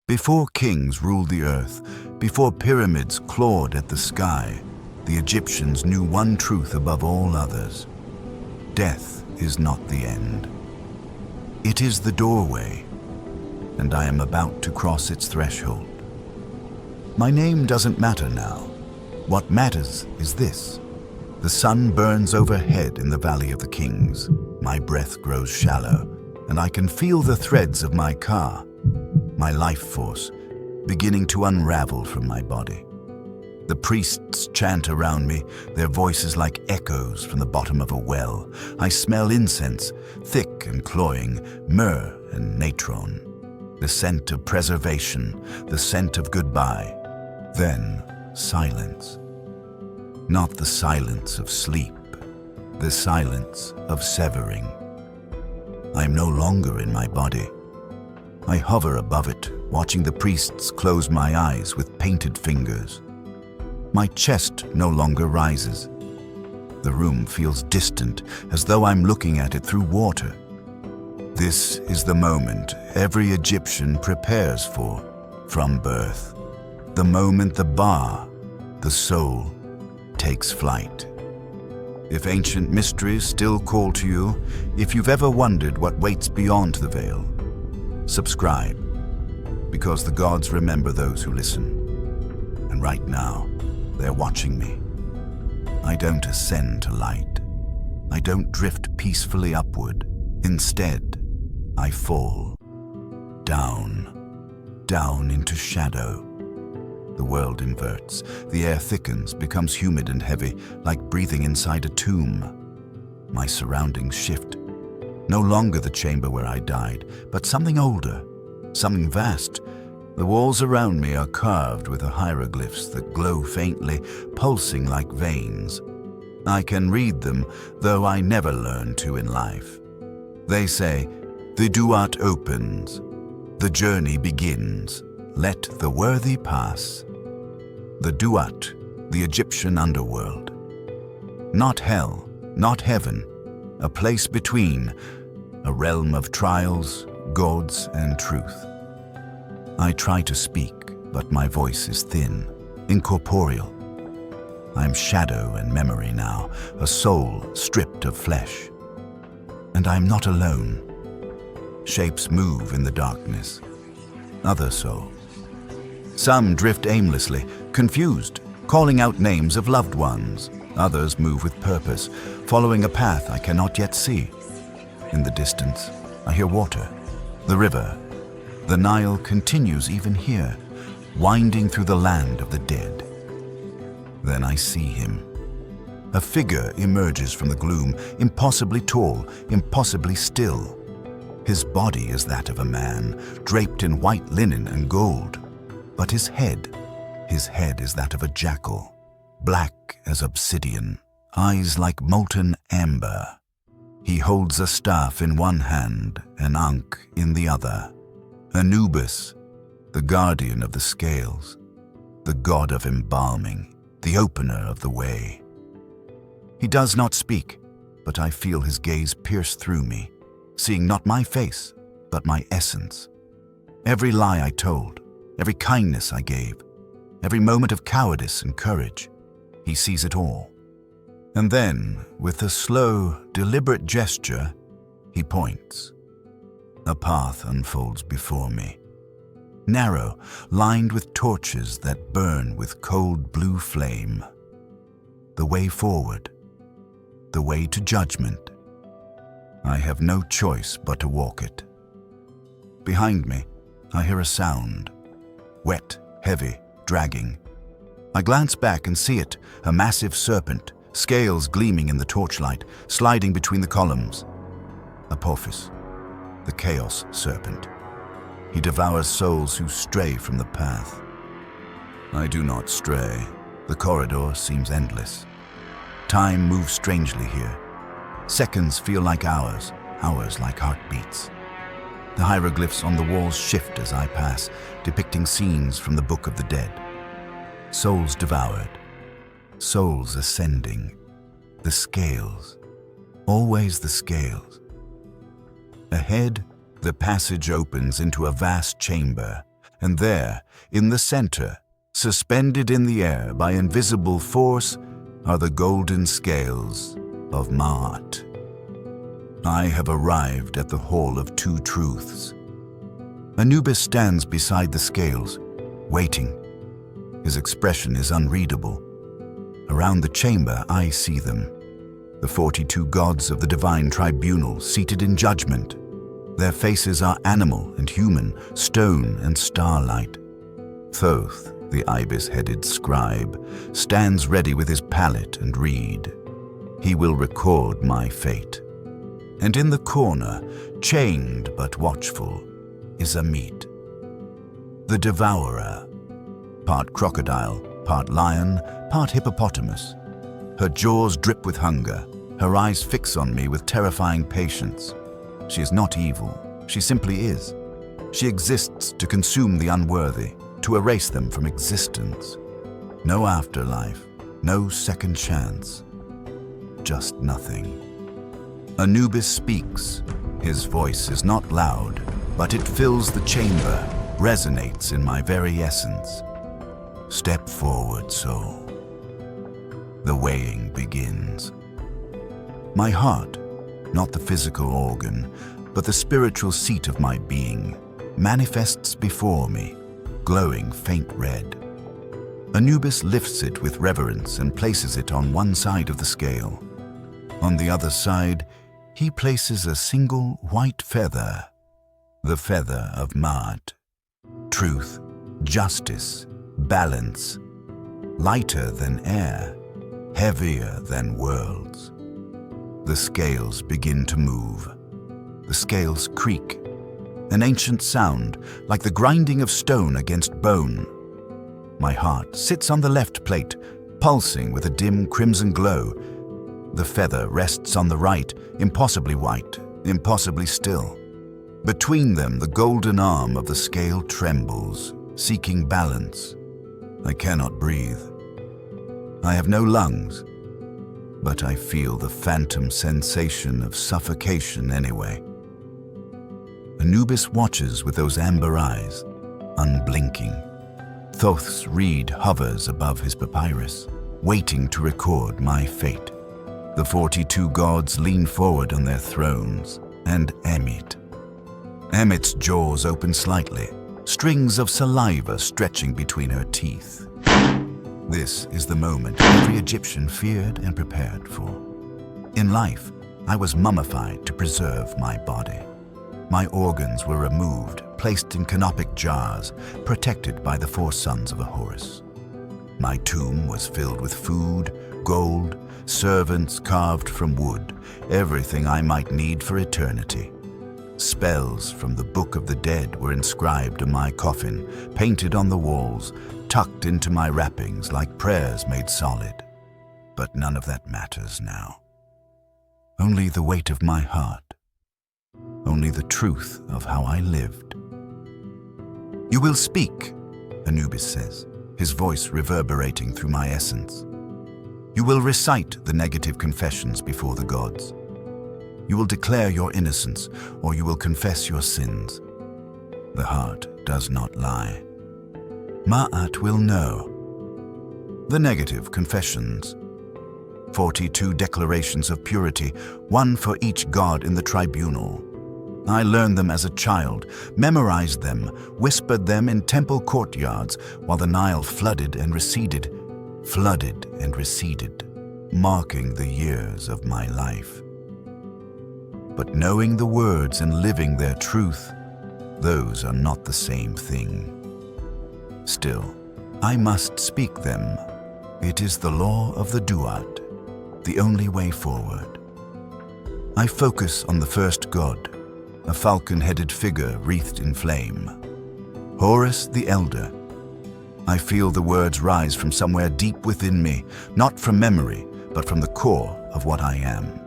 Before kings ruled the earth, before pyramids clawed at the sky, the Egyptians knew one truth above all others. Death is not the end. It is the doorway, and I am about to cross its threshold. My name doesn't matter now. What matters is this. The sun burns overhead in the Valley of the Kings. My breath grows shallow, and I can feel the threads of my car, my life force, beginning to unravel from my body. The priests chant around me, their voices like echoes from the bottom of a well. I smell incense, thick and cloying, myrrh and natron. The scent of preservation, the scent of goodbye. Then silence. Not the silence of sleep, the silence of severing. I am no longer in my body. I hover above it, watching the priests close my eyes with painted fingers. My chest no longer rises. The room feels distant, as though I'm looking at it through water. This is the moment every Egyptian prepares for from birth. The moment the Ba, the soul, takes flight. If ancient mysteries still call to you, if you've ever wondered what waits beyond the veil, subscribe, because the gods remember those who listen. And right now, they're watching me. I don't ascend to light. I don't drift peacefully upward. Instead, I fall. Down into shadow. The world inverts. The air thickens, becomes humid and heavy, like breathing inside a tomb. My surroundings shift. No longer the chamber where I died, but something older, something vast. The walls around me are carved with hieroglyphs that glow faintly, pulsing like veins. I can read them, though I never learned to in life. They say, "The Duat opens. The journey begins. Let the worthy pass." The Duat, the Egyptian underworld. Not hell, not heaven, a place between, a realm of trials, gods, and truth. I try to speak, but my voice is thin, incorporeal. I am shadow and memory now, a soul stripped of flesh. And I am not alone. Shapes move in the darkness. Other souls. Some drift aimlessly, confused, calling out names of loved ones. Others move with purpose, following a path I cannot yet see. In the distance, I hear water, the river. The Nile continues even here, winding through the land of the dead. Then I see him. A figure emerges from the gloom, impossibly tall, impossibly still. His body is that of a man, draped in white linen and gold. But his head is that of a jackal, black as obsidian, eyes like molten amber. He holds a staff in one hand, an ankh in the other. Anubis, the guardian of the scales, the god of embalming, the opener of the way. He does not speak, but I feel his gaze pierce through me, seeing not my face, but my essence. Every lie I told, every kindness I gave, every moment of cowardice and courage, he sees it all. And then, with a slow, deliberate gesture, he points. A path unfolds before me. Narrow, lined with torches that burn with cold blue flame. The way forward. The way to judgment. I have no choice but to walk it. Behind me, I hear a sound. Wet, heavy, dragging. I glance back and see it, a massive serpent, scales gleaming in the torchlight, sliding between the columns. Apophis, the chaos serpent. He devours souls who stray from the path. I do not stray. The corridor seems endless. Time moves strangely here. Seconds feel like hours, hours like heartbeats. The hieroglyphs on the walls shift as I pass, depicting scenes from the Book of the Dead. Souls devoured, souls ascending, the scales, always the scales. Ahead, the passage opens into a vast chamber, And there, in the center, suspended in the air by invisible force, are the golden scales of Ma'at. I have arrived at the Hall of Two Truths. Anubis stands beside the scales, waiting. His expression is unreadable. Around the chamber, I see them. The 42 gods of the divine tribunal seated in judgment. Their faces are animal and human, stone and starlight. Thoth, the ibis-headed scribe, stands ready with his palette and reed. He will record my fate. And in the corner, chained but watchful, is Ammit, the Devourer, part crocodile, part lion, part hippopotamus. Her jaws drip with hunger, her eyes fix on me with terrifying patience. She is not evil, she simply is. She exists to consume the unworthy, to erase them from existence. No afterlife, no second chance, just nothing. Anubis speaks. His voice is not loud, but it fills the chamber, resonates in my very essence. Step forward, soul. The weighing begins. My heart, not the physical organ, but the spiritual seat of my being, manifests before me, glowing faint red. Anubis lifts it with reverence and places it on one side of the scale. On the other side, he places a single white feather, the feather of Ma'at. Truth, justice, balance, lighter than air, heavier than worlds. The scales begin to move. The scales creak, an ancient sound like the grinding of stone against bone. My heart sits on the left plate, pulsing with a dim crimson glow. The feather rests on the right, impossibly white, impossibly still. Between them, the golden arm of the scale trembles, seeking balance. I cannot breathe. I have no lungs, but I feel the phantom sensation of suffocation anyway. Anubis watches with those amber eyes, unblinking. Thoth's reed hovers above his papyrus, waiting to record my fate. The 42 gods lean forward on their thrones, and Ammit. Ammit's jaws open slightly, strings of saliva stretching between her teeth. This is the moment every Egyptian feared and prepared for. In life, I was mummified to preserve my body. My organs were removed, placed in canopic jars, protected by the 4 sons of Horus. My tomb was filled with food, gold, servants carved from wood, everything I might need for eternity. Spells from the Book of the Dead were inscribed on my coffin, painted on the walls, tucked into my wrappings like prayers made solid. But none of that matters now. Only the weight of my heart. Only the truth of how I lived. You will speak, Anubis says, his voice reverberating through my essence. You will recite the negative confessions before the gods. You will declare your innocence, or you will confess your sins. The heart does not lie. Ma'at will know. The negative confessions. 42 declarations of purity, one for each god in the tribunal. I learned them as a child, memorized them, whispered them in temple courtyards while the Nile flooded and receded, marking the years of my life. But knowing the words and living their truth, those are not the same thing. Still, I must speak them. It is the law of the Duat, the only way forward. I focus on the first god, a falcon-headed figure wreathed in flame. Horus the Elder. I feel the words rise from somewhere deep within me, not from memory, but from the core of what I am.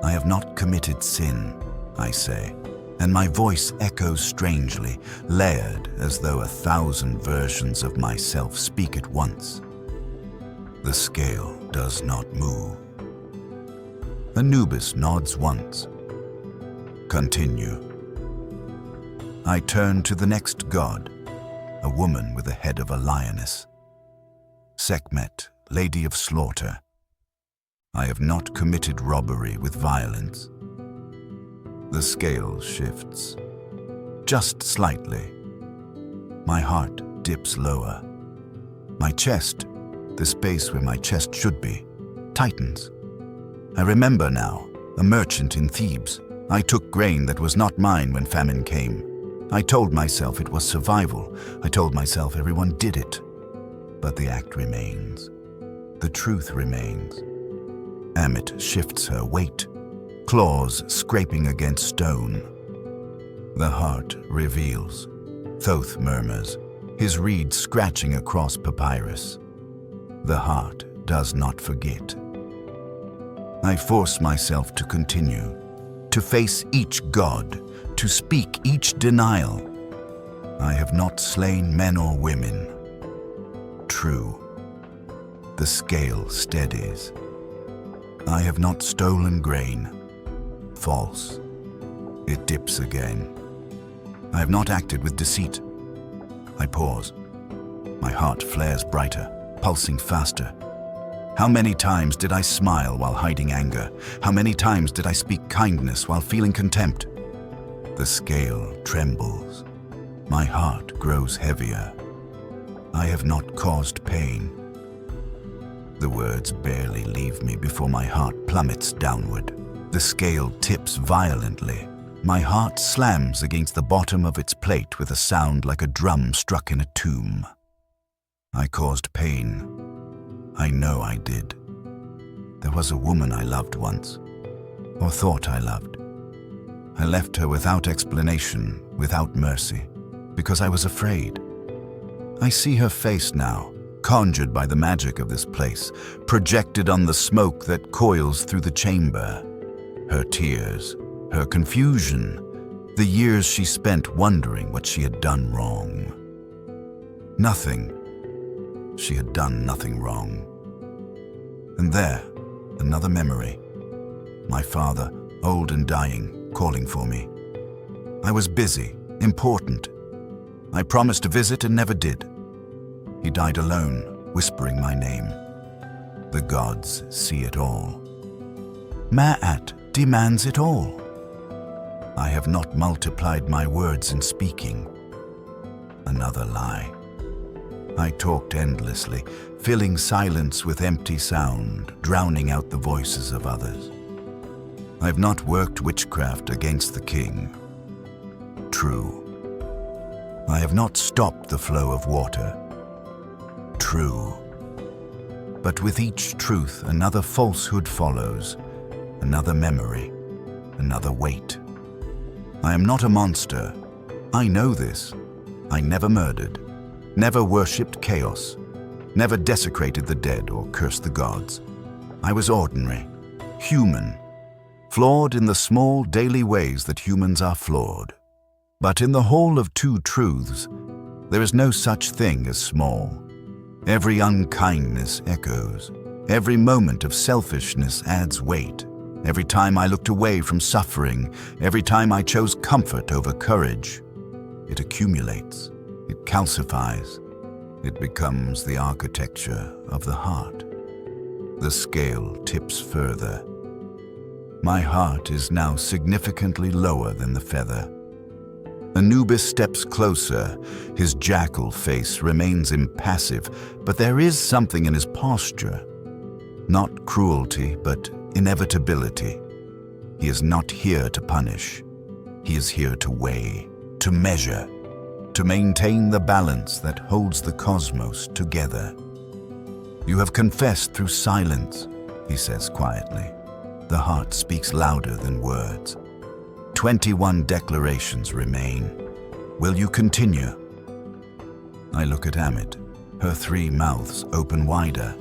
I have not committed sin, I say, and my voice echoes strangely, layered as though 1,000 versions of myself speak at once. The scale does not move. Anubis nods once. Continue. I turn to the next god, a woman with the head of a lioness. Sekhmet, Lady of Slaughter. I have not committed robbery with violence. The scale shifts, just slightly. My heart dips lower. My chest, the space where my chest should be, tightens. I remember now, a merchant in Thebes. I took grain that was not mine when famine came. I told myself it was survival. I told myself everyone did it. But the act remains. The truth remains. Ammit shifts her weight, claws scraping against stone. The heart reveals. Thoth murmurs, his reed scratching across papyrus. The heart does not forget. I force myself to continue, to face each god, to speak each denial. I have not slain men or women. True. The scale steadies. I have not stolen grain. False. It dips again. I have not acted with deceit. I pause. My heart flares brighter, pulsing faster. How many times did I smile while hiding anger? How many times did I speak kindness while feeling contempt? The scale trembles. My heart grows heavier. I have not caused pain. The words barely leave me before my heart plummets downward. The scale tips violently. My heart slams against the bottom of its plate with a sound like a drum struck in a tomb. I caused pain. I know I did. There was a woman I loved once, or thought I loved. I left her without explanation, without mercy, because I was afraid. I see her face now, conjured by the magic of this place, projected on the smoke that coils through the chamber. Her tears, her confusion, the years she spent wondering what she had done wrong. Nothing. She had done nothing wrong. And there, another memory. My father, old and dying, calling for me. I was busy, important. I promised to visit and never did. He died alone, whispering my name. The gods see it all. Ma'at demands it all. I have not multiplied my words in speaking. Another lie. I talked endlessly, filling silence with empty sound, drowning out the voices of others. I have not worked witchcraft against the king. True. I have not stopped the flow of water. True. But with each truth, another falsehood follows, another memory, another weight. I am not a monster. I know this. I never murdered. Never worshipped chaos, never desecrated the dead or cursed the gods. I was ordinary, human, flawed in the small daily ways that humans are flawed. But in the whole of two truths, there is no such thing as small. Every unkindness echoes. Every moment of selfishness adds weight. Every time I looked away from suffering, every time I chose comfort over courage, it accumulates. It calcifies. It becomes the architecture of the heart. The scale tips further. My heart is now significantly lower than the feather. Anubis steps closer. His jackal face remains impassive, but there is something in his posture. Not cruelty, but inevitability. He is not here to punish. He is here to weigh, to measure, to maintain the balance that holds the cosmos together. You have confessed through silence, he says quietly. The heart speaks louder than words. 21 declarations remain. Will you continue? I look at Ammit. Her 3 mouths open wider.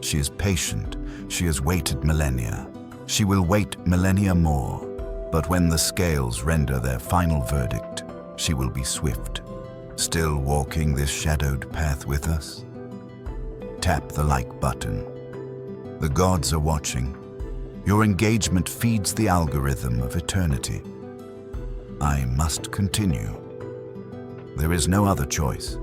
She is patient. She has waited millennia. She will wait millennia more. But when the scales render their final verdict, she will be swift. Still walking this shadowed path with us? Tap the like button. The gods are watching. Your engagement feeds the algorithm of eternity. I must continue. There is no other choice.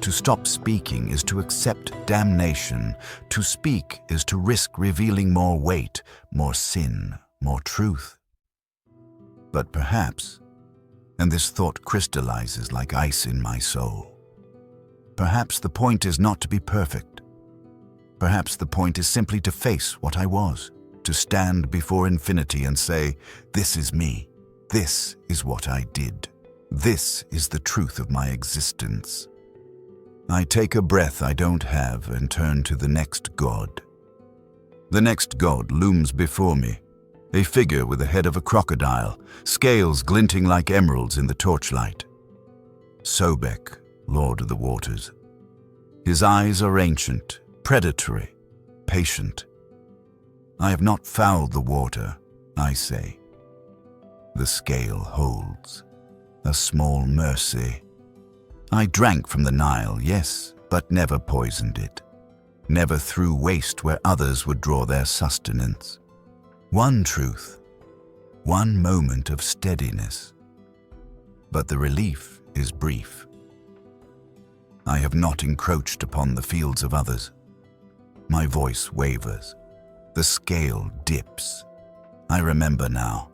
To stop speaking is to accept damnation. To speak is to risk revealing more weight, more sin, more truth. But perhaps, and this thought crystallizes like ice in my soul, perhaps the point is not to be perfect. Perhaps the point is simply to face what I was, to stand before infinity and say, "This is me. This is what I did. This is the truth of my existence." I take a breath I don't have and turn to the next god. The next god looms before me, a figure with the head of a crocodile, scales glinting like emeralds in the torchlight. Sobek, Lord of the Waters. His eyes are ancient, predatory, patient. I have not fouled the water, I say. The scale holds. A small mercy. I drank from the Nile, yes, but never poisoned it. Never threw waste where others would draw their sustenance. One truth, one moment of steadiness. But the relief is brief. I have not encroached upon the fields of others. My voice wavers. The scale dips. I remember now.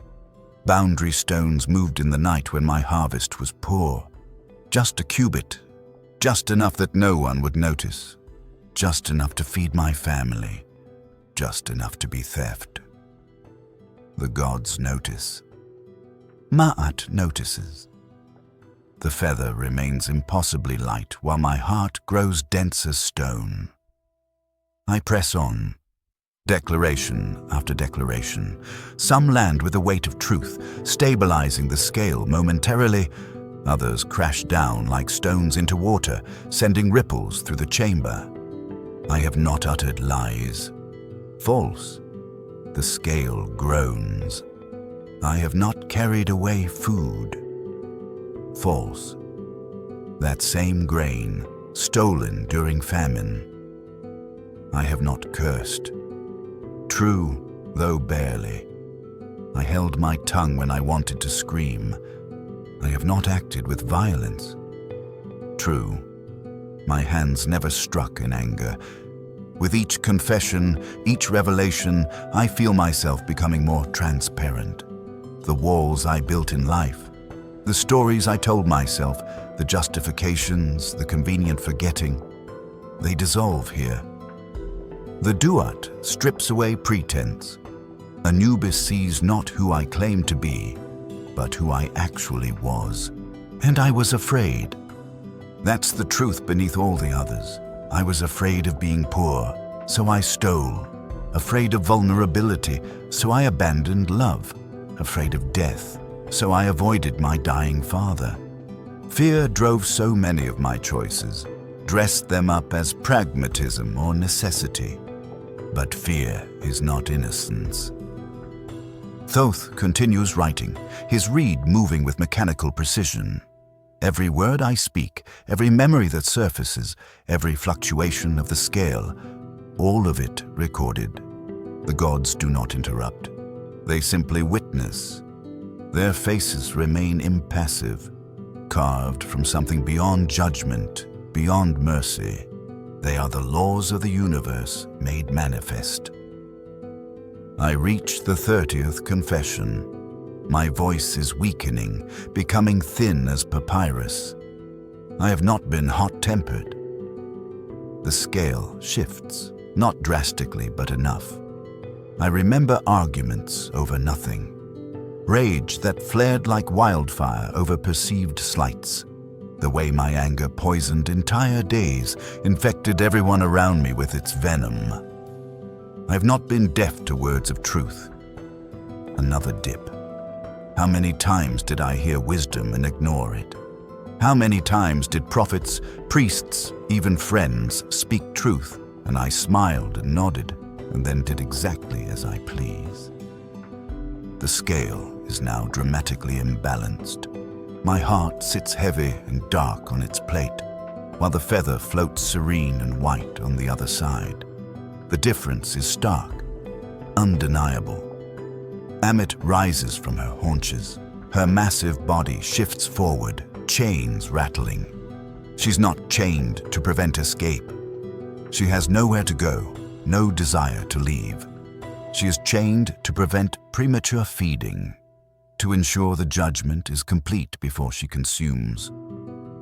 Boundary stones moved in the night when my harvest was poor. Just a cubit, just enough that no one would notice. Just enough to feed my family. Just enough to be theft. The gods notice. Ma'at notices. The feather remains impossibly light while my heart grows dense as stone. I press on. Declaration after declaration. Some land with the weight of truth, stabilizing the scale momentarily. Others crash down like stones into water, sending ripples through the chamber. I have not uttered lies. False. The scale groans. I have not carried away food. False. That same grain, stolen during famine. I have not cursed. True, though barely. I held my tongue when I wanted to scream. I have not acted with violence. True, my hands never struck in anger. With each confession, each revelation, I feel myself becoming more transparent. The walls I built in life, the stories I told myself, the justifications, the convenient forgetting, they dissolve here. The Duat strips away pretense. Anubis sees not who I claim to be, but who I actually was. And I was afraid. That's the truth beneath all the others. I was afraid of being poor, so I stole. Afraid of vulnerability, so I abandoned love. Afraid of death, so I avoided my dying father. Fear drove so many of my choices, dressed them up as pragmatism or necessity. But fear is not innocence. Thoth continues writing, his reed moving with mechanical precision. Every word I speak, every memory that surfaces, every fluctuation of the scale, all of it recorded. The gods do not interrupt. They simply witness. Their faces remain impassive, carved from something beyond judgment, beyond mercy. They are the laws of the universe made manifest. I reach the 30th confession. My voice is weakening, becoming thin as papyrus. I have not been hot-tempered. The scale shifts, not drastically, but enough. I remember arguments over nothing. Rage that flared like wildfire over perceived slights. The way my anger poisoned entire days, infected everyone around me with its venom. I have not been deaf to words of truth. Another dip. How many times did I hear wisdom and ignore it? How many times did prophets, priests, even friends speak truth, and I smiled and nodded, and then did exactly as I please? The scale is now dramatically imbalanced. My heart sits heavy and dark on its plate, while the feather floats serene and white on the other side. The difference is stark, undeniable. Ammit rises from her haunches. Her massive body shifts forward, chains rattling. She's not chained to prevent escape. She has nowhere to go, no desire to leave. She is chained to prevent premature feeding, to ensure the judgment is complete before she consumes.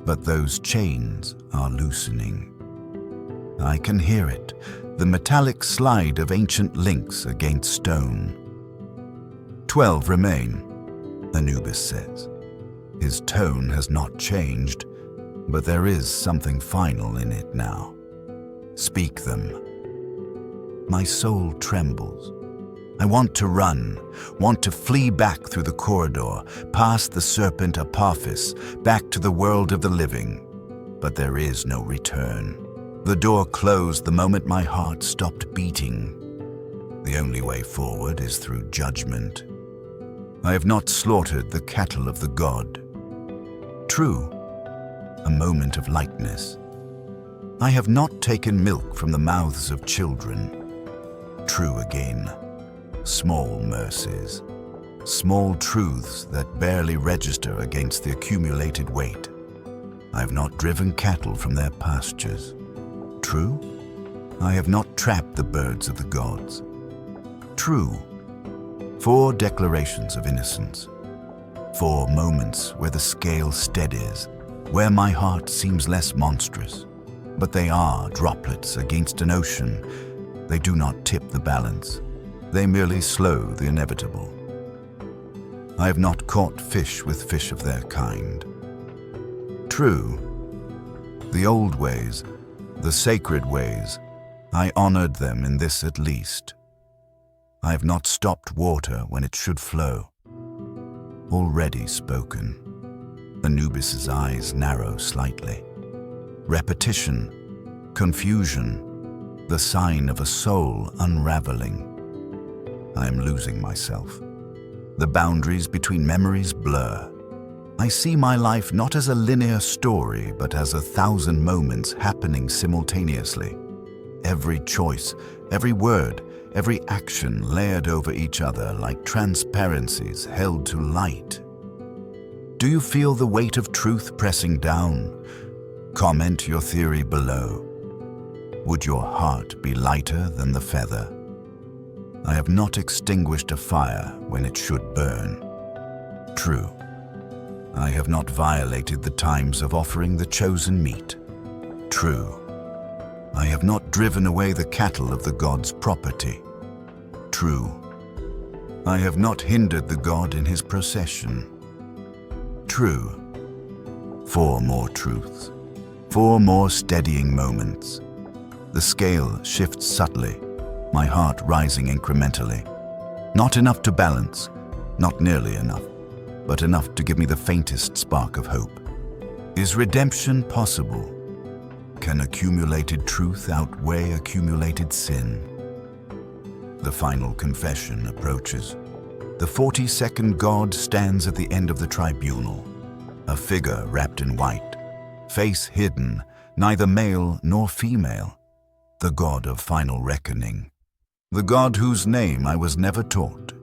But those chains are loosening. I can hear it, the metallic slide of ancient links against stone. 12 remain, Anubis says. His tone has not changed, but there is something final in it now. Speak them. My soul trembles. I want to run, want to flee back through the corridor, past the serpent Apophis, back to the world of the living. But there is no return. The door closed the moment my heart stopped beating. The only way forward is through judgment. I have not slaughtered the cattle of the god. True, a moment of lightness. I have not taken milk from the mouths of children. True again. Small mercies, small truths that barely register against the accumulated weight. I have not driven cattle from their pastures. True, I have not trapped the birds of the gods. True, 4 declarations of innocence, 4 moments where the scale steadies, where my heart seems less monstrous. But they are droplets against an ocean. They do not tip the balance. They merely slow the inevitable. I have not caught fish with fish of their kind. True, the old ways, the sacred ways, I honored them in this at least. I have not stopped water when it should flow. Already spoken. Anubis's eyes narrow slightly. Repetition, confusion, the sign of a soul unraveling. I am losing myself. The boundaries between memories blur. I see my life not as a linear story, but as 1,000 moments happening simultaneously. Every choice, every word, every action layered over each other like transparencies held to light. Do you feel the weight of truth pressing down? Comment your theory below. Would your heart be lighter than the feather? I have not extinguished a fire when it should burn. True, I have not violated the times of offering the chosen meat. True, I have not driven away the cattle of the god's property. True, I have not hindered the god in his procession. True, 4 more truths, 4 more steadying moments. The scale shifts subtly, my heart rising incrementally. Not enough to balance, not nearly enough, but enough to give me the faintest spark of hope. Is redemption possible? Can accumulated truth outweigh accumulated sin? The final confession approaches. The 40-second god stands at the end of the tribunal, a figure wrapped in white, face hidden, neither male nor female, the god of final reckoning. The god whose name I was never taught.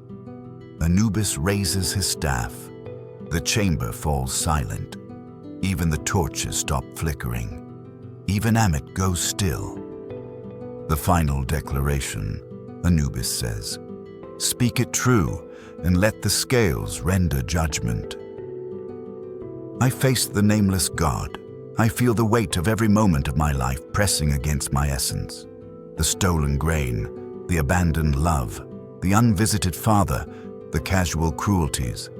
Anubis raises his staff. The chamber falls silent. Even the torches stop flickering. Even Ammit goes still. The final declaration, Anubis says, "Speak it true, and let the scales render judgment." I face the nameless god. I feel the weight of every moment of my life pressing against my essence. The stolen grain, the abandoned love, the unvisited father, the casual cruelties,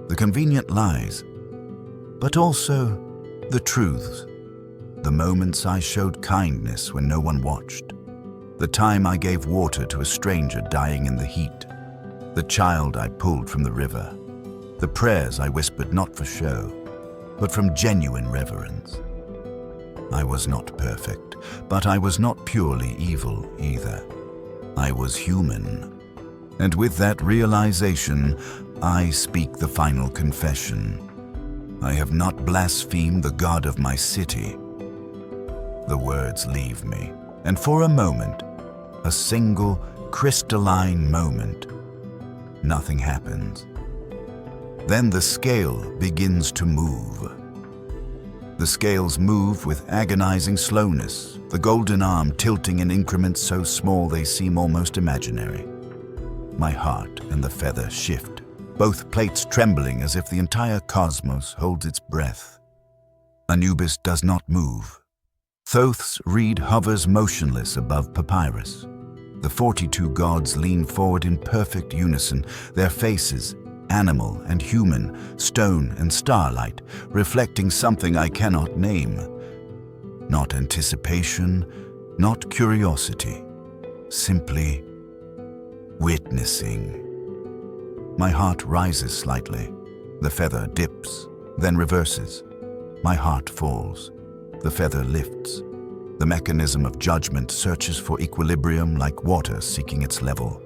the convenient lies, but also the truths, the moments I showed kindness when no one watched, the time I gave water to a stranger dying in the heat, the child I pulled from the river, the prayers I whispered not for show, but from genuine reverence. I was not perfect, but I was not purely evil either. I was human. And with that realization, I speak the final confession. I have not blasphemed the God of my city. The words leave me, and for a moment, a single crystalline moment, nothing happens. Then the scale begins to move. The scales move with agonizing slowness, the golden arm tilting in increments so small they seem almost imaginary. My heart and the feather shift, both plates trembling as if the entire cosmos holds its breath. Anubis does not move. Thoth's reed hovers motionless above papyrus. The 42 gods lean forward in perfect unison, their faces, animal and human, stone and starlight, reflecting something I cannot name. Not anticipation, not curiosity, simply witnessing. My heart rises slightly. The feather dips, then reverses. My heart falls. The feather lifts. The mechanism of judgment searches for equilibrium like water seeking its level,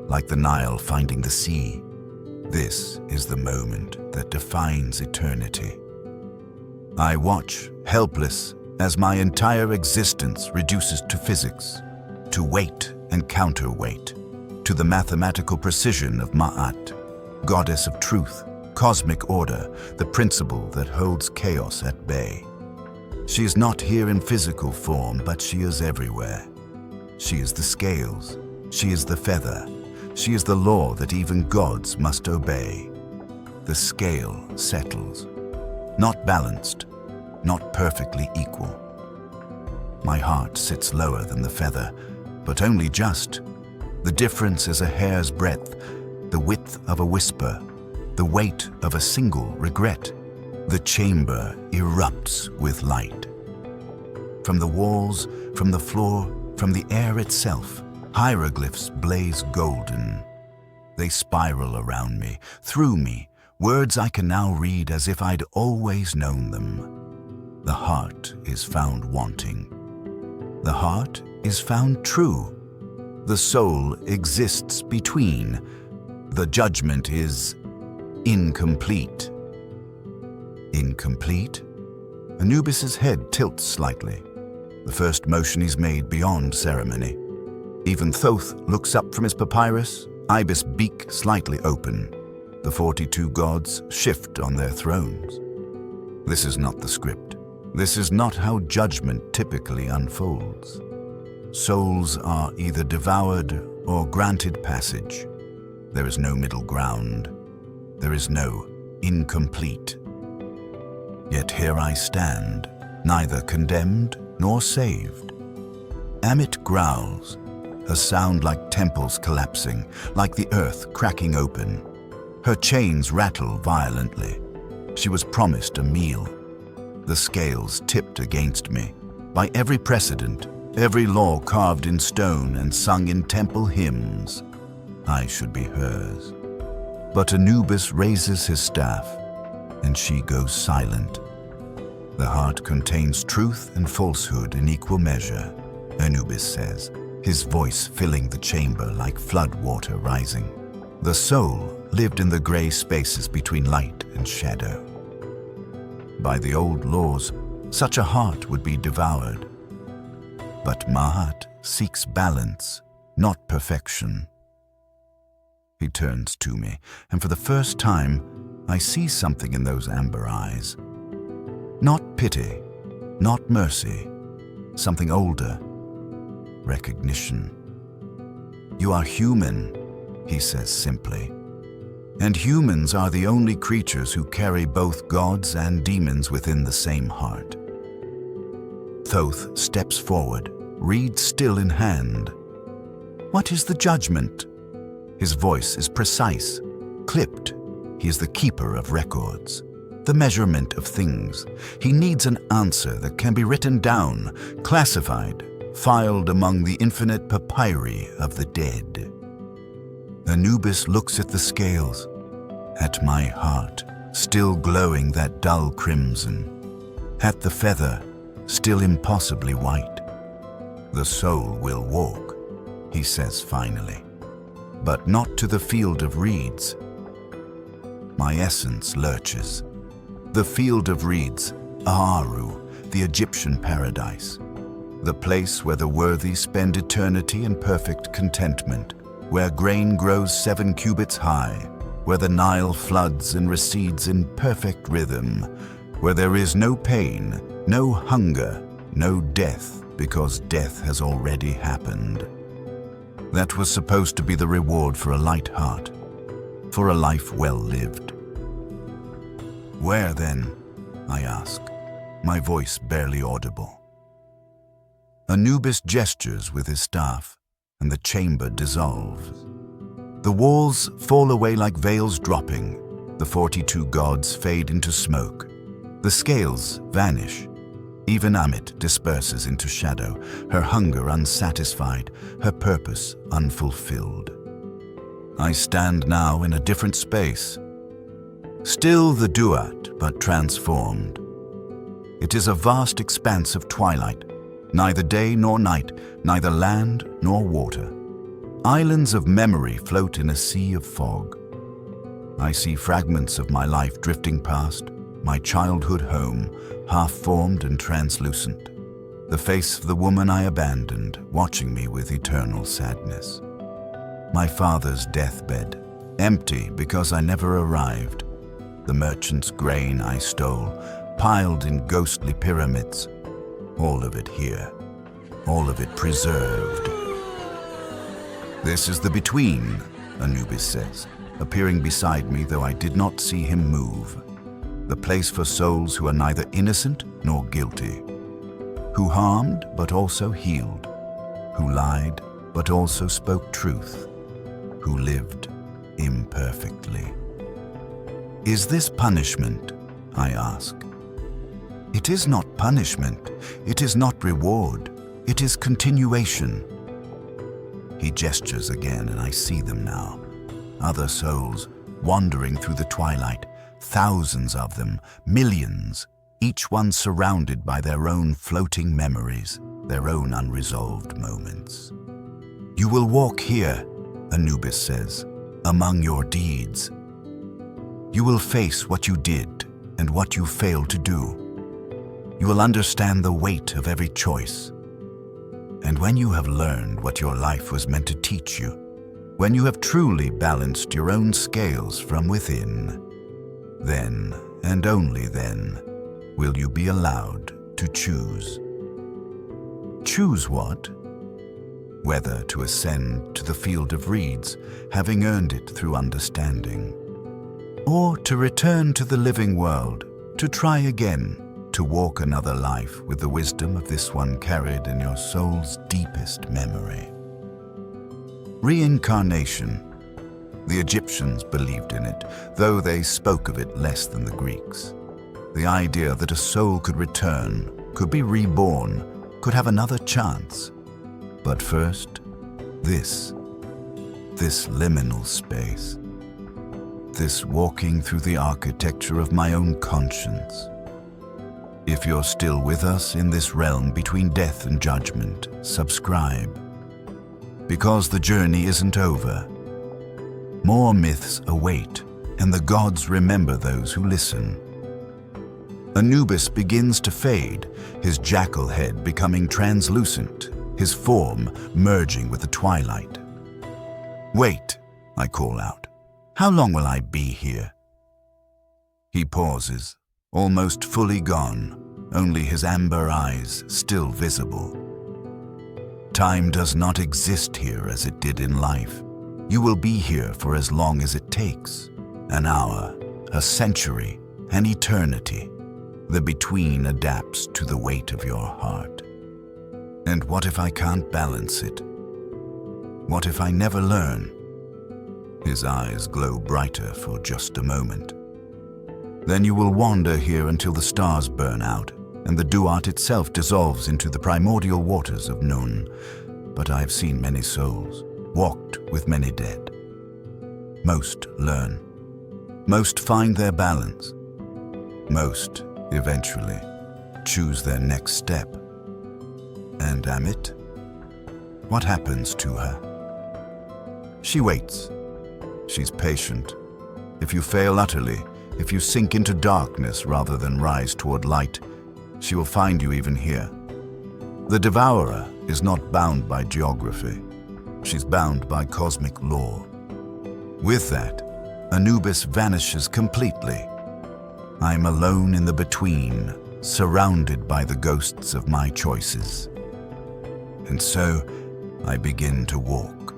like the Nile finding the sea. This is the moment that defines eternity. I watch, helpless, as my entire existence reduces to physics, to weight and counterweight, to the mathematical precision of Ma'at, goddess of truth, cosmic order, the principle that holds chaos at bay. She is not here in physical form, but she is everywhere. She is the scales, she is the feather, she is the law that even gods must obey. The scale settles, not balanced, not perfectly equal. My heart sits lower than the feather, but only just. The difference is a hair's breadth, the width of a whisper, the weight of a single regret. The chamber erupts with light. From the walls, from the floor, from the air itself, hieroglyphs blaze golden. They spiral around me, through me, words I can now read as if I'd always known them. The heart is found wanting. The heart is found true. The soul exists between. The judgment is incomplete. Incomplete? Anubis's head tilts slightly, the first motion he's made beyond ceremony. Even Thoth looks up from his papyrus, ibis beak slightly open. The 42 gods shift on their thrones. This is not the script. This is not how judgment typically unfolds. Souls are either devoured or granted passage. There is no middle ground. There is no incomplete. Yet here I stand, neither condemned nor saved. Ammit growls, a sound like temples collapsing, like the earth cracking open. Her chains rattle violently. She was promised a meal. The scales tipped against me. By every precedent, every law carved in stone and sung in temple hymns, I should be hers. But Anubis raises his staff, and she goes silent. The heart contains truth and falsehood in equal measure, Anubis says, his voice filling the chamber like flood water rising. The soul lived in the gray spaces between light and shadow. By the old laws, such a heart would be devoured. But Ma'at seeks balance, not perfection. He turns to me, and for the first time, I see something in those amber eyes. Not pity, not mercy, something older, recognition. You are human, he says simply. And humans are the only creatures who carry both gods and demons within the same heart. Thoth steps forward, reed still in hand. What is the judgment? His voice is precise, clipped. He is the keeper of records, the measurement of things. He needs an answer that can be written down, classified, filed among the infinite papyri of the dead. Anubis looks at the scales, at my heart, still glowing that dull crimson, at the feather, still impossibly white. The soul will walk, he says finally, but not to the field of reeds. My essence lurches. The field of reeds, Aharu, the Egyptian paradise, the place where the worthy spend eternity in perfect contentment, where grain grows 7 cubits high, where the Nile floods and recedes in perfect rhythm, where there is no pain, no hunger, no death, because death has already happened. That was supposed to be the reward for a light heart, for a life well lived. Where then? I ask, my voice barely audible. Anubis gestures with his staff, and the chamber dissolves. The walls fall away like veils dropping. The 42 gods fade into smoke. The scales vanish. Even Ammit disperses into shadow, her hunger unsatisfied, her purpose unfulfilled. I stand now in a different space. Still the Duat, but transformed. It is a vast expanse of twilight, neither day nor night, neither land nor water. Islands of memory float in a sea of fog. I see fragments of my life drifting past, my childhood home, half-formed and translucent. The face of the woman I abandoned, watching me with eternal sadness. My father's deathbed, empty because I never arrived. The merchant's grain I stole, piled in ghostly pyramids. All of it here, all of it preserved. This is the between, Anubis says, appearing beside me though I did not see him move. The place for souls who are neither innocent nor guilty, who harmed but also healed, who lied but also spoke truth, who lived imperfectly. Is this punishment? I ask. It is not punishment. It is not reward. It is continuation. He gestures again, and I see them now. Other souls wandering through the twilight, thousands of them, millions, each one surrounded by their own floating memories, their own unresolved moments. You will walk here, Anubis says, among your deeds. You will face what you did and what you failed to do. You will understand the weight of every choice. And when you have learned what your life was meant to teach you, when you have truly balanced your own scales from within, then, and only then, will you be allowed to choose. Choose what? Whether to ascend to the field of reeds, having earned it through understanding, or to return to the living world, to try again, to walk another life with the wisdom of this one carried in your soul's deepest memory. Reincarnation. The Egyptians believed in it, though they spoke of it less than the Greeks. The idea that a soul could return, could be reborn, could have another chance. But first, this liminal space. This walking through the architecture of my own conscience. If you're still with us in this realm between death and judgment, subscribe. Because the journey isn't over. More myths await, and the gods remember those who listen. Anubis begins to fade, his jackal head becoming translucent, his form merging with the twilight. Wait, I call out. How long will I be here? He pauses, almost fully gone, only his amber eyes still visible. Time does not exist here as it did in life. You will be here for as long as it takes. An hour, a century, an eternity. The between adapts to the weight of your heart. And what if I can't balance it? What if I never learn? His eyes glow brighter for just a moment. Then you will wander here until the stars burn out, and the Duat itself dissolves into the primordial waters of Nun. But I have seen many souls, walked with many dead. Most learn. Most find their balance. Most, eventually, choose their next step. And Ammit? What happens to her? She waits. She's patient. If you fail utterly, if you sink into darkness rather than rise toward light, she will find you even here. The Devourer is not bound by geography. She's bound by cosmic law. With that, Anubis vanishes completely. I'm alone in the between, surrounded by the ghosts of my choices. And so, I begin to walk.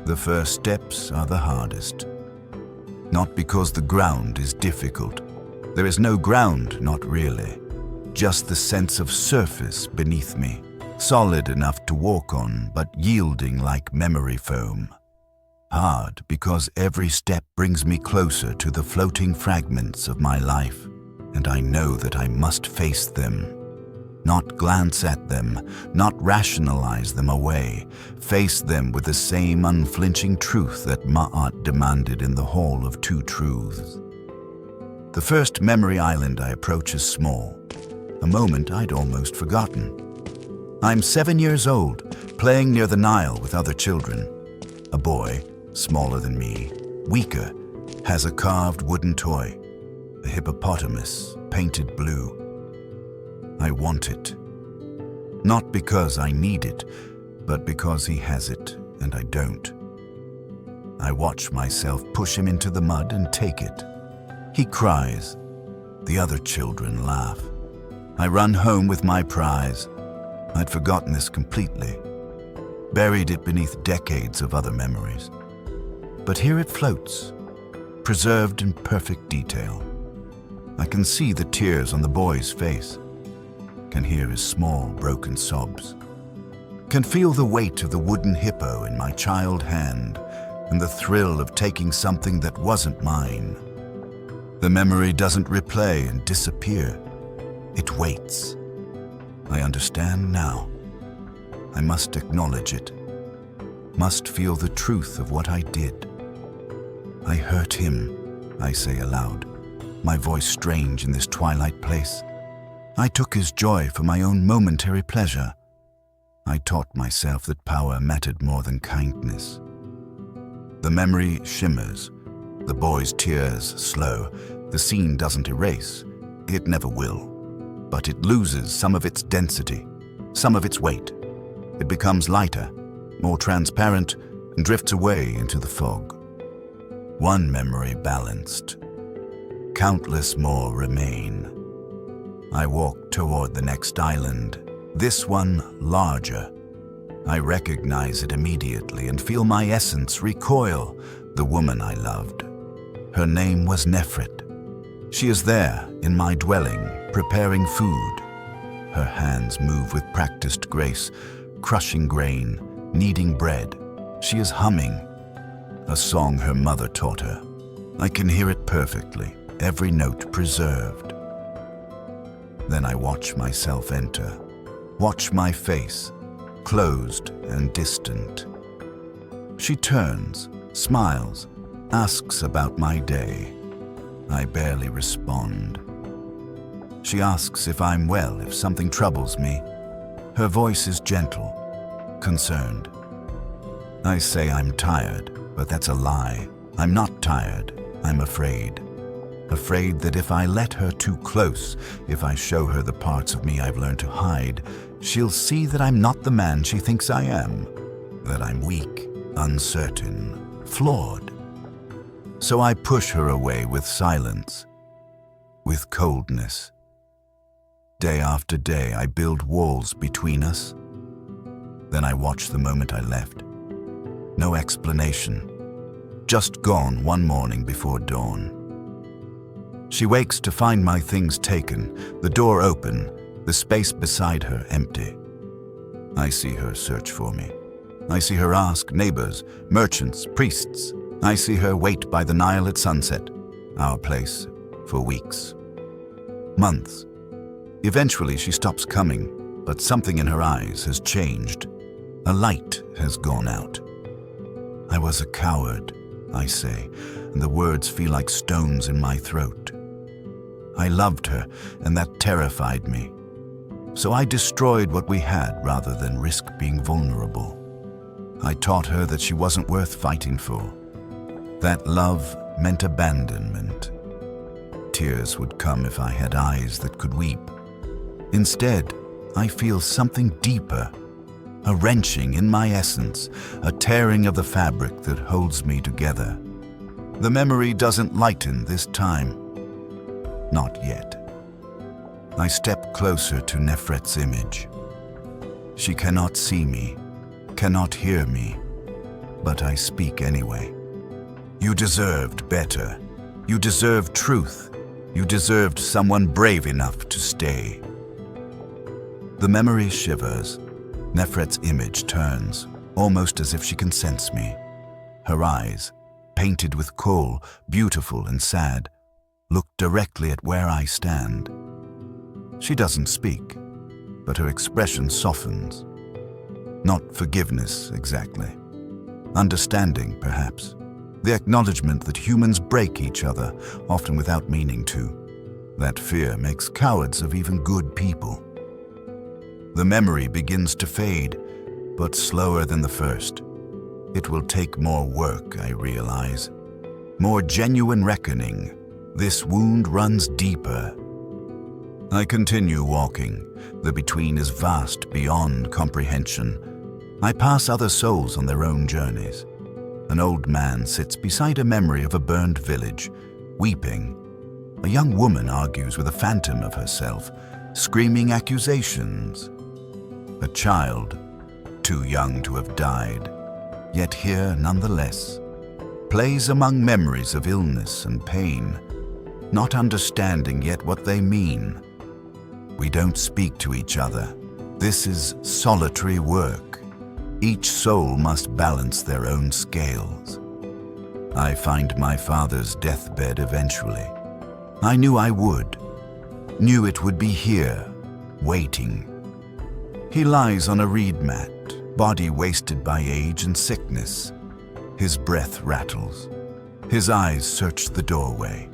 The first steps are the hardest. Not because the ground is difficult. There is no ground, not really. Just the sense of surface beneath me, solid enough to walk on, but yielding like memory foam. Hard because every step brings me closer to the floating fragments of my life, and I know that I must face them. Not glance at them, not rationalize them away, face them with the same unflinching truth that Ma'at demanded in the Hall of Two Truths. The first memory island I approach is small, a moment I'd almost forgotten. I'm 7 years old, playing near the Nile with other children. A boy, smaller than me, weaker, has a carved wooden toy, a hippopotamus painted blue. I want it. Not because I need it, but because he has it and I don't. I watch myself push him into the mud and take it. He cries. The other children laugh. I run home with my prize. I'd forgotten this completely, buried it beneath decades of other memories. But here it floats, preserved in perfect detail. I can see the tears on the boy's face, can hear his small, broken sobs, can feel the weight of the wooden hippo in my child hand and the thrill of taking something that wasn't mine. The memory doesn't replay and disappear. It waits. I understand now. I must acknowledge it, must feel the truth of what I did. I hurt him, I say aloud, my voice strange in this twilight place. I took his joy for my own momentary pleasure. I taught myself that power mattered more than kindness. The memory shimmers, the boy's tears slow. The scene doesn't erase, it never will. But it loses some of its density, some of its weight. It becomes lighter, more transparent, and drifts away into the fog. One memory balanced. Countless more remain. I walk toward the next island, this one larger. I recognize it immediately and feel my essence recoil, the woman I loved. Her name was Nefret. She is there, in my dwelling, preparing food. Her hands move with practiced grace, crushing grain, kneading bread. She is humming, a song her mother taught her. I can hear it perfectly, every note preserved. Then I watch myself enter, watch my face, closed and distant. She turns, smiles, asks about my day. I barely respond. She asks if I'm well, if something troubles me. Her voice is gentle, concerned. I say I'm tired, but that's a lie. I'm not tired, I'm afraid. Afraid that if I let her too close, if I show her the parts of me I've learned to hide, she'll see that I'm not the man she thinks I am, that I'm weak, uncertain, flawed. So I push her away with silence, with coldness. Day after day, I build walls between us. Then I watch the moment I left. No explanation. Just gone one morning before dawn. She wakes to find my things taken, the door open, the space beside her empty. I see her search for me. I see her ask neighbors, merchants, priests. I see her wait by the Nile at sunset, our place, for weeks, months. Eventually she stops coming, but something in her eyes has changed. A light has gone out. I was a coward, I say, and the words feel like stones in my throat. I loved her, and that terrified me. So I destroyed what we had rather than risk being vulnerable. I taught her that she wasn't worth fighting for. That love meant abandonment. Tears would come if I had eyes that could weep. Instead, I feel something deeper, a wrenching in my essence, a tearing of the fabric that holds me together. The memory doesn't lighten this time. Not yet. I step closer to Nefret's image. She cannot see me, cannot hear me, but I speak anyway. You deserved better. You deserved truth. You deserved someone brave enough to stay. The memory shivers. Nefret's image turns, almost as if she can sense me. Her eyes, painted with kohl, beautiful and sad, look directly at where I stand. She doesn't speak, but her expression softens. Not forgiveness, exactly. Understanding, perhaps. The acknowledgement that humans break each other, often without meaning to. That fear makes cowards of even good people. The memory begins to fade, but slower than the first. It will take more work, I realize. More genuine reckoning. This wound runs deeper. I continue walking. The between is vast beyond comprehension. I pass other souls on their own journeys. An old man sits beside a memory of a burned village, weeping. A young woman argues with a phantom of herself, screaming accusations. A child, too young to have died, yet here nonetheless, plays among memories of illness and pain, not understanding yet what they mean. We don't speak to each other. This is solitary work. Each soul must balance their own scales. I find my father's deathbed eventually. I knew I would. Knew it would be here, waiting. He lies on a reed mat, body wasted by age and sickness. His breath rattles. His eyes search the doorway.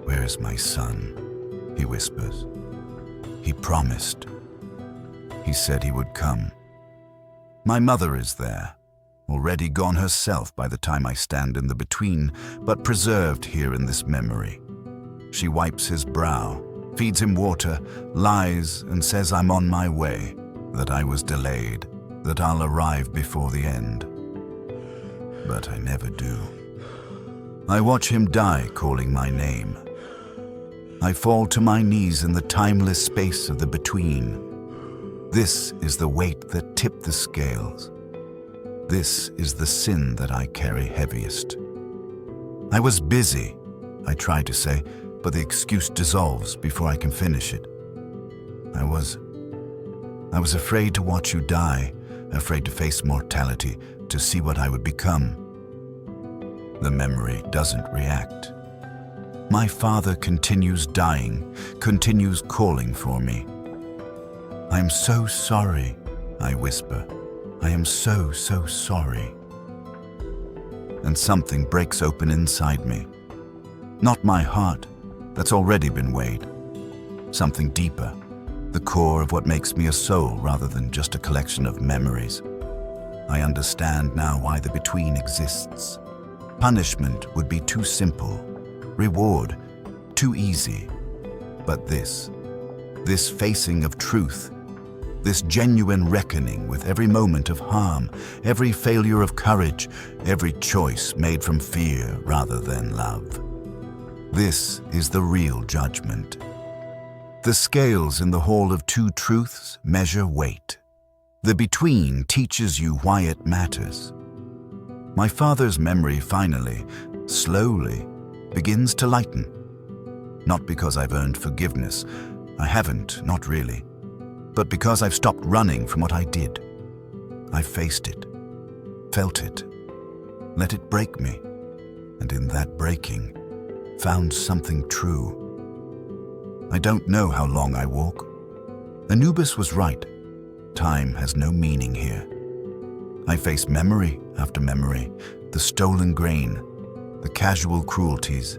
"Where is my son?" he whispers. He promised. He said he would come. My mother is there, already gone herself by the time I stand in the between, but preserved here in this memory. She wipes his brow, feeds him water, lies and says I'm on my way, that I was delayed, that I'll arrive before the end. But I never do. I watch him die calling my name. I fall to my knees in the timeless space of the between. This is the weight that tipped the scales. This is the sin that I carry heaviest. I was busy, I try to say, but the excuse dissolves before I can finish it. I was afraid to watch you die, afraid to face mortality, to see what I would become. The memory doesn't react. My father continues dying, continues calling for me. "I'm so sorry," I whisper. "I am so, so sorry." And something breaks open inside me. Not my heart, that's already been weighed. Something deeper, the core of what makes me a soul rather than just a collection of memories. I understand now why the between exists. Punishment would be too simple, reward too easy. But this facing of truth, this genuine reckoning with every moment of harm, every failure of courage, every choice made from fear rather than love. This is the real judgment. The scales in the hall of two truths measure weight. The between teaches you why it matters. My father's memory finally, slowly, begins to lighten. Not because I've earned forgiveness. I haven't, not really. But because I've stopped running from what I did. I faced it, felt it, let it break me, and in that breaking, found something true. I don't know how long I walk. Anubis was right. Time has no meaning here. I face memory after memory, the stolen grain, the casual cruelties,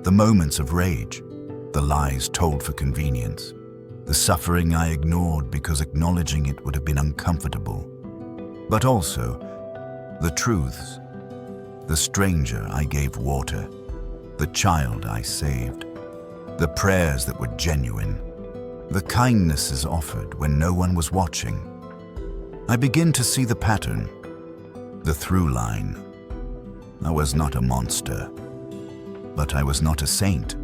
the moments of rage, the lies told for convenience, the suffering I ignored because acknowledging it would have been uncomfortable, but also the truths, the stranger I gave water, the child I saved, the prayers that were genuine, the kindnesses offered when no one was watching. I begin to see the pattern, the through line. I was not a monster, but I was not a saint.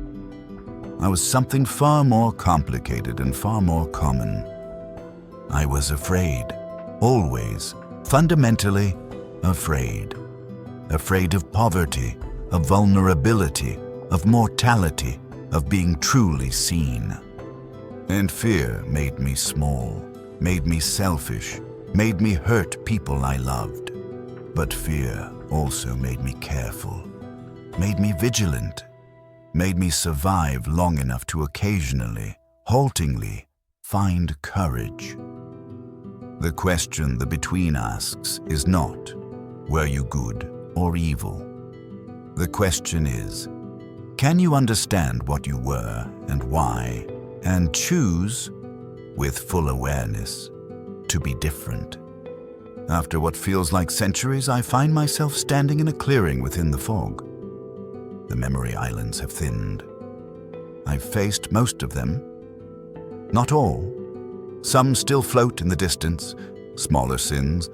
I was something far more complicated and far more common. I was afraid, always, fundamentally afraid. Afraid of poverty, of vulnerability, of mortality, of being truly seen. And fear made me small, made me selfish, made me hurt people I loved. But fear also made me careful, made me vigilant, made me survive long enough to occasionally, haltingly, find courage. The question the Between asks is not, were you good or evil? The question is, can you understand what you were and why, and choose, with full awareness, to be different? After what feels like centuries, I find myself standing in a clearing within the fog. The memory islands have thinned. I've faced most of them. Not all. Some still float in the distance, smaller sins,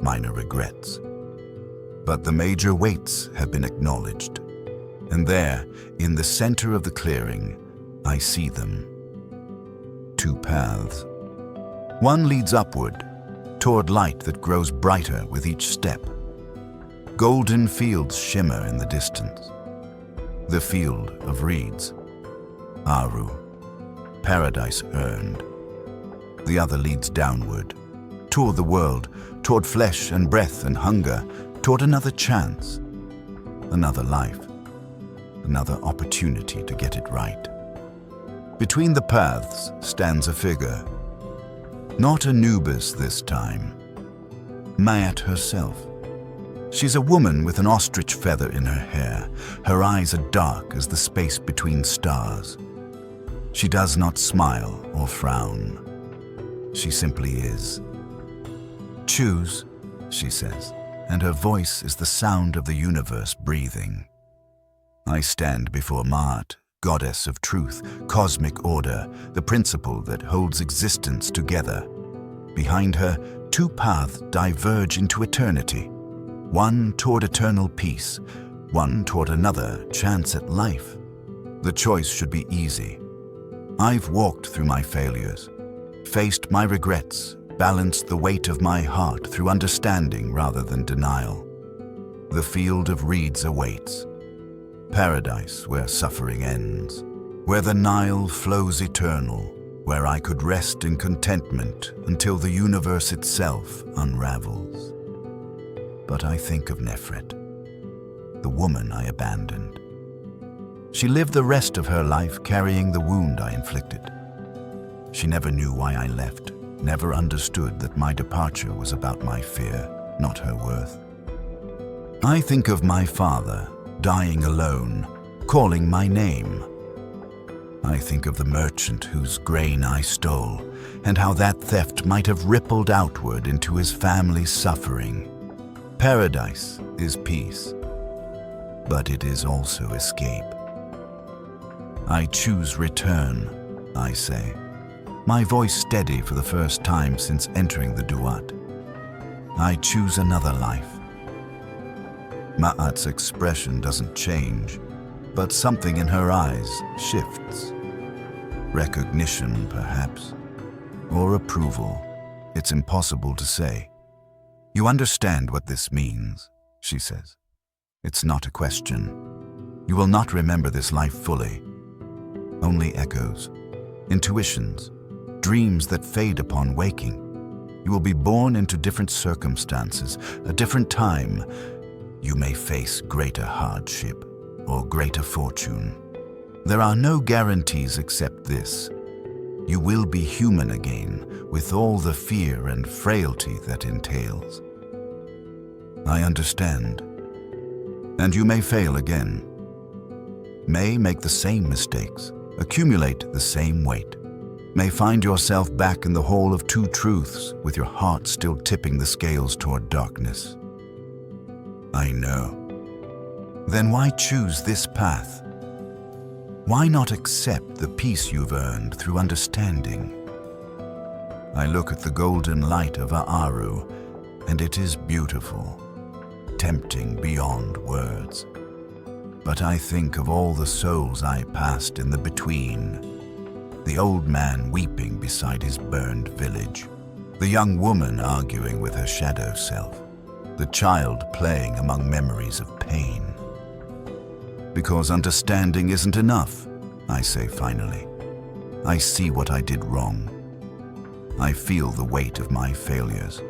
minor regrets. But the major weights have been acknowledged. And there, in the center of the clearing, I see them. Two paths. One leads upward, toward light that grows brighter with each step. Golden fields shimmer in the distance. The field of reeds. Aru. Paradise earned. The other leads downward, toward the world, toward flesh and breath and hunger, toward another chance, another life, another opportunity to get it right. Between the paths stands a figure. Not Anubis this time. Mayat herself. She's a woman with an ostrich feather in her hair. Her eyes are dark as the space between stars. She does not smile or frown. She simply is. Choose, she says, and her voice is the sound of the universe breathing. I stand before Maat, goddess of truth, cosmic order, the principle that holds existence together. Behind her, two paths diverge into eternity. One toward eternal peace, one toward another chance at life. The choice should be easy. I've walked through my failures, faced my regrets, balanced the weight of my heart through understanding rather than denial. The field of reeds awaits. Paradise where suffering ends, where the Nile flows eternal, where I could rest in contentment until the universe itself unravels. But I think of Nefret, the woman I abandoned. She lived the rest of her life carrying the wound I inflicted. She never knew why I left, never understood that my departure was about my fear, not her worth. I think of my father, dying alone, calling my name. I think of the merchant whose grain I stole, and how that theft might have rippled outward into his family's suffering. Paradise is peace, but it is also escape. I choose return, I say, my voice steady for the first time since entering the Duat. I choose another life. Ma'at's expression doesn't change, but something in her eyes shifts. Recognition, perhaps, or approval. It's impossible to say. You understand what this means, she says. It's not a question. You will not remember this life fully. Only echoes, intuitions, dreams that fade upon waking. You will be born into different circumstances, a different time. You may face greater hardship or greater fortune. There are no guarantees except this. You will be human again, with all the fear and frailty that entails. I understand. And you may fail again. May make the same mistakes, accumulate the same weight. May find yourself back in the hall of two truths, with your heart still tipping the scales toward darkness. I know. Then why choose this path? Why not accept the peace you've earned through understanding? I look at the golden light of Aaru, and it is beautiful, tempting beyond words. but I think of all the souls I passed in the between. The old man weeping beside his burned village, the young woman arguing with her shadow self, the child playing among memories of pain. Because understanding isn't enough, I say finally. I see what I did wrong. I feel the weight of my failures.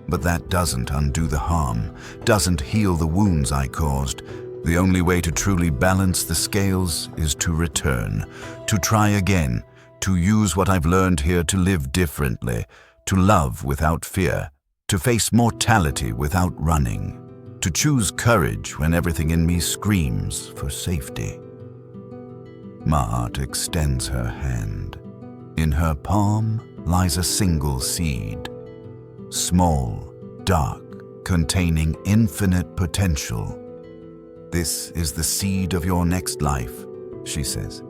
But that doesn't undo the harm, doesn't heal the wounds I caused. The only way to truly balance the scales is to return, to try again, to use what I've learned here to live differently, to love without fear, to face mortality without running, to choose courage when everything in me screams for safety. Ma'at extends her hand. In her palm lies a single seed, small, dark, containing infinite potential. This is the seed of your next life, she says.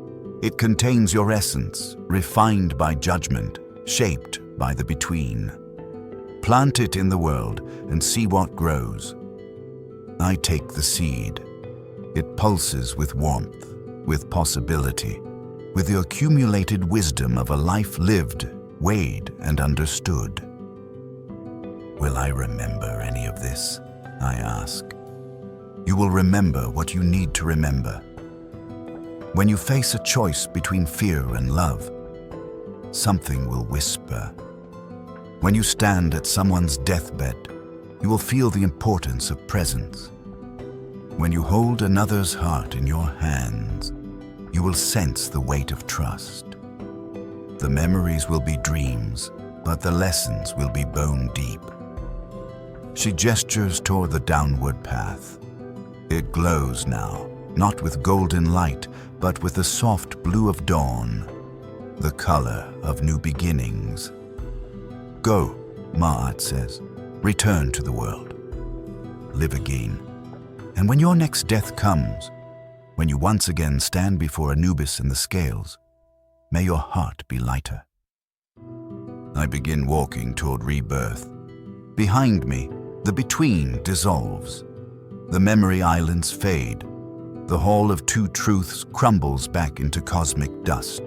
It contains your essence, refined by judgment, shaped by the between. Plant it in the world and see what grows. I take the seed. It pulses with warmth, with possibility, with the accumulated wisdom of a life lived, weighed, and understood. Will I remember any of this? I ask. You will remember what you need to remember. When you face a choice between fear and love, something will whisper. When you stand at someone's deathbed, you will feel the importance of presence. When you hold another's heart in your hands, you will sense the weight of trust. The memories will be dreams, but the lessons will be bone deep. She gestures toward the downward path. It glows now, not with golden light, but with the soft blue of dawn, the color of new beginnings. Go, Ma'at says, return to the world. Live again. And when your next death comes, when you once again stand before Anubis in the scales, may your heart be lighter. I begin walking toward rebirth. Behind me, the between dissolves. The memory islands fade. The Hall of Two Truths crumbles back into cosmic dust.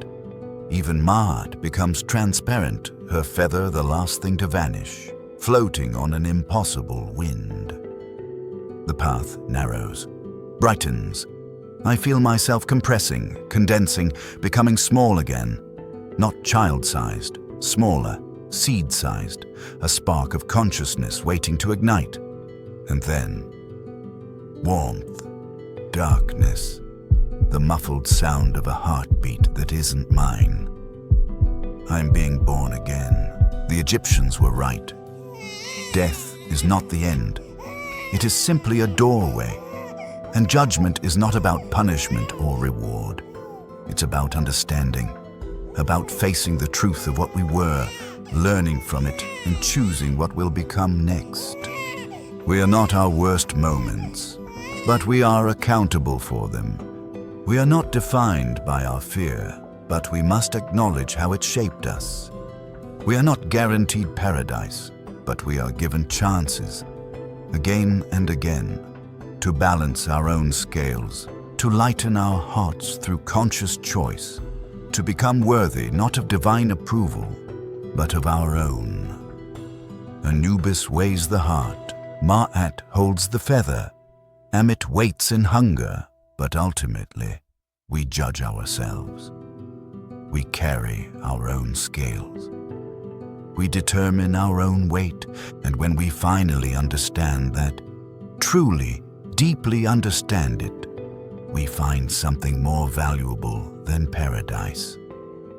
Even Ma'at becomes transparent, her feather the last thing to vanish, floating on an impossible wind. The path narrows, brightens. I feel myself compressing, condensing, becoming small again. Not child-sized, smaller, seed-sized, a spark of consciousness waiting to ignite. And then, warmth, darkness, the muffled sound of a heartbeat that isn't mine. I'm being born again. The Egyptians were right. Death is not the end. It is simply a doorway. And judgment is not about punishment or reward. It's about understanding, about facing the truth of what we were, learning from it, and choosing what will become next. We are not our worst moments, but we are accountable for them. We are not defined by our fear, but we must acknowledge how it shaped us. We are not guaranteed paradise, but we are given chances, again and again, to balance our own scales, to lighten our hearts through conscious choice, to become worthy not of divine approval, but of our own. Anubis weighs the heart, Ma'at holds the feather, Ammit waits in hunger, but ultimately, we judge ourselves. We carry our own scales. We determine our own weight, and when we finally understand that, truly, deeply understand it, we find something more valuable than paradise.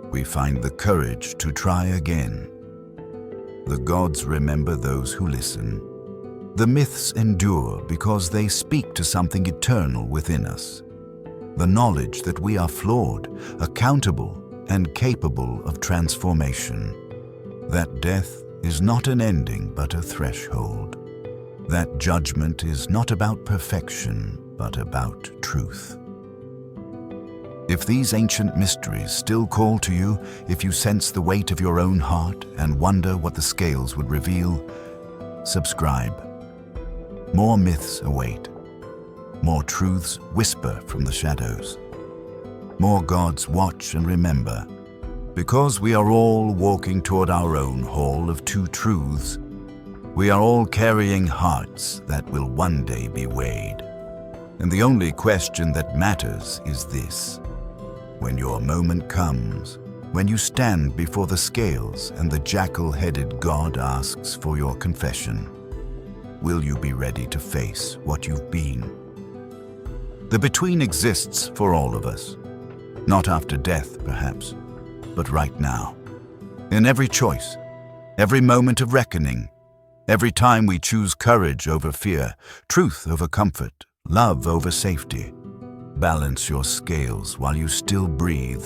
We find the courage to try again. The gods remember those who listen. The myths endure because they speak to something eternal within us. The knowledge that we are flawed, accountable, and capable of transformation. That death is not an ending but a threshold. That judgment is not about perfection, but about truth. If these ancient mysteries still call to you, if you sense the weight of your own heart and wonder what the scales would reveal, subscribe. More myths await. More truths whisper from the shadows. More gods watch and remember. Because we are all walking toward our own hall of two truths, we are all carrying hearts that will one day be weighed. And the only question that matters is this: when your moment comes, when you stand before the scales and the jackal-headed god asks for your confession, will you be ready to face what you've been? The between exists for all of us. Not after death, perhaps, but right now. In every choice, every moment of reckoning, every time we choose courage over fear, truth over comfort, love over safety. Balance your scales while you still breathe.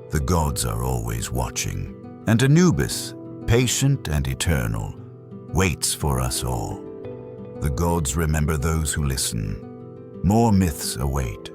The gods are always watching, and Anubis, patient and eternal, waits for us all. The gods remember those who listen. More myths await,